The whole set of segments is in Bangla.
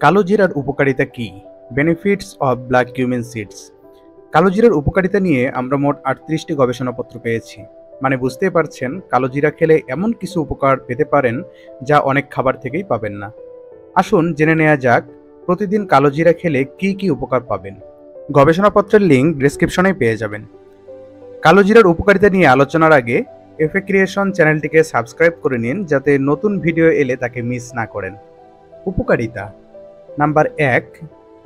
কালো জিরার উপকারিতা কি? Benefits of black cumin seeds. কালো জিরার উপকারিতা নিয়ে আমরা মোট ৩৮টি গবেষণাপত্র পেয়েছি। মানে বুঝতেই পারছেন, কালো জিরা খেলে এমন কিছু উপকার পেতে পারেন যা অনেক খাবার থেকেই পাবেন না। আসুন জেনে নেওয়া যাক প্রতিদিন কালো জিরা খেলে কি কি উপকার পাবেন। গবেষণাপত্রের লিঙ্ক ডেসক্রিপশনেই পেয়ে যাবেন। কালো জিরার উপকারিতা নিয়ে আলোচনার আগে এফএ ক্রিয়েশন চ্যানেলটিকে সাবস্ক্রাইব করে নিন, যাতে নতুন ভিডিও এলে তাকে মিস না করেন। উপকারিতা নাম্বার ১,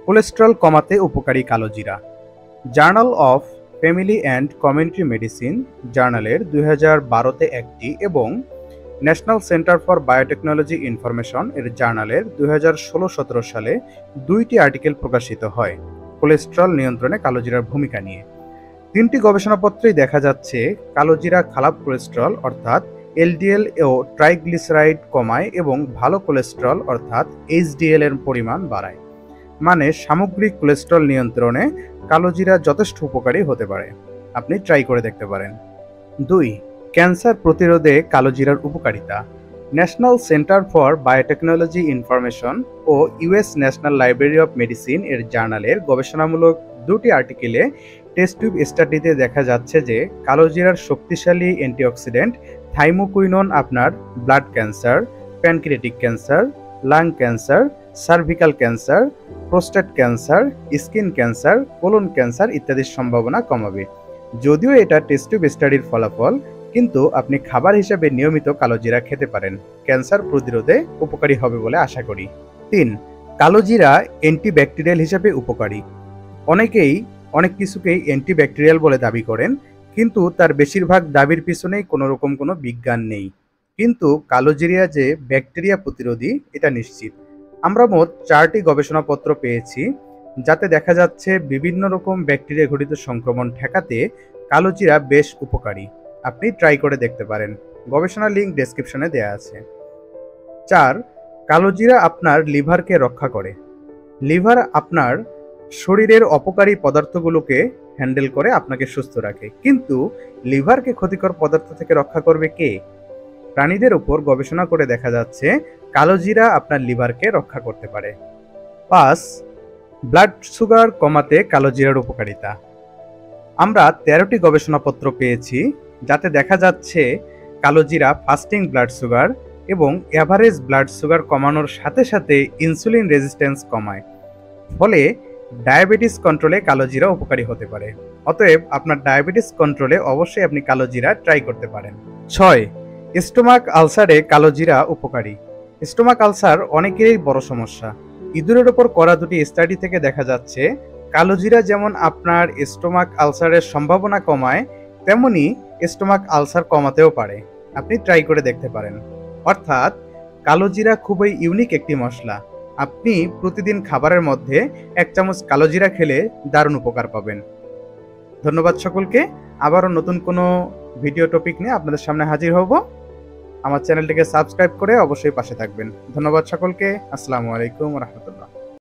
কোলেস্টেরল কমাতে উপকারী কালো জিরা। Journal of family and community medicine জার্নালের 2012-তে একটি এবং national centre for biotechnology information এর জার্নালের 2016-17 সালে 2টি আর্টিকেল প্রকাশিত হয় কোলেস্টেরল নিয়ন্ত্রণে কালো জিরার ভূমিকা নিয়ে। 3টি গবেষণাপত্রেই দেখা যাচ্ছে কালো জিরা খারাপ কোলেস্টেরল অর্থাৎ এলডিএল ও ট্রাইগ্লিসারাইড কমায় এবং ভালো কোলেস্টেরল অর্থাৎ এইচডিএল এর পরিমাণ বাড়ায়। মানে সামগ্রিক কোলেস্টেরল নিয়ন্ত্রণে কালো জিরা যথেষ্ট উপকারী হতে পারে। আপনি ট্রাই করে দেখতে পারেন। 2, ক্যান্সার প্রতিরোধে কালো জিরার উপকারিতা। National centre for biotechnology Information ও US National Library of Medicine এর জার্নালের গবেষণামূলক 2টি আর্টিকেলে টেস্ট টিউব স্টাডিতে দেখা যাচ্ছে যে কালো জিরার শক্তিশালী অ্যান্টিঅক্সিডেন্ট থাইমোকুইনোন আপনার blood cancer, pancreatic cancer, lung cancer, cervical cancer, prostate cancer, skin cancer, colon cancer ইত্যাদির সম্ভাবনা কমাবে। যদিও এটা টেস্ট টিউব স্টাডির ফলাফল, কিন্তু আপনি খাবার হিসেবে নিয়মিত কালো জিরা খেতে পারেন। ক্যান্সার প্রতিরোধে উপকারী হবে বলে আশা করি। 3, কালো জিরা অ্যান্টিব্যাকটেরিয়াল হিসেবে উপকারী। অনেকেই অনেক কিছুকেই অ্যান্টিব্যাকটেরিয়াল বলে দাবি করেন, কিন্তু তার বেশিরভাগ দাবির পিছনেই কোনো বিজ্ঞান নেই। কিন্তু কালো জিরা যে ব্যাকটেরিয়া প্রতিরোধী এটা নিশ্চিত। আমরা মোট 4টি গবেষণাপত্র পেয়েছি, যাতে দেখা যাচ্ছে বিভিন্ন রকম ব্যাকটেরিয়া ঘটিত সংক্রমণ ঠেকাতে কালো জিরা বেশ উপকারী। আপনি ট্রাই করে দেখতে পারেন। গবেষণার লিঙ্ক ডেসক্রিপশনে দেওয়া আছে। 4, কালো জিরা আপনার লিভারকে রক্ষা করে। লিভার আপনার শরীরের অপকারী পদার্থগুলোকে হ্যান্ডেল করে আপনাকে সুস্থ রাখে, কিন্তু লিভারকে ক্ষতিকর পদার্থ থেকে রক্ষা করবে কে? প্রাণীদের উপর গবেষণা করে দেখা যাচ্ছে কালো জিরা আপনার লিভারকে রক্ষা করতে পারে। 5, ব্লাড সুগার কমাতে কালো জিরার উপকারিতা। আমরা 13টি গবেষণাপত্র পেয়েছি, যাতে দেখা যাচ্ছে কালো জিরা ফাস্টিং ব্লাড সুগার এবং এভারেজ ব্লাড সুগার কমানোর সাথে সাথে ইনসুলিন রেজিস্ট্যান্স কমায়। ফলে ডায়াবেটিস কন্ট্রোলে কালো জিরা উপকারী হতে পারে। অতএব আপনার ডায়াবেটিস কন্ট্রোলে অবশ্যই আপনি কালো জিরা ট্রাই করতে পারেন। 6, স্টোমাক আলসারে কালো জিরা উপকারী। স্টোমাক আলসার অনেকেরই বড় সমস্যা। ইঁদুরের ওপর করা 2টি স্টাডি থেকে দেখা যাচ্ছে কালো জিরা যেমন আপনার স্টোমাক আলসারের সম্ভাবনা কমায়, তেমনি স্টোমাক আলসার কমাতেও পারে। আপনি ট্রাই করে দেখতে পারেন। অর্থাৎ কালো জিরা খুবই ইউনিক একটি মশলা। আপনি প্রতিদিন খাবারের মধ্যে 1 চামচ কালো জিরা খেলে দারুণ উপকার পাবেন। ধন্যবাদ সকলকে। আবারও নতুন কোনো ভিডিও টপিক নিয়ে আপনাদের সামনে হাজির হব। আমার চ্যানেলটিকে সাবস্ক্রাইব করে অবশ্যই পাশে থাকবেন। ধন্যবাদ সকলকে। আসসালামু আলাইকুম ওয়া রাহমাতুল্লাহ।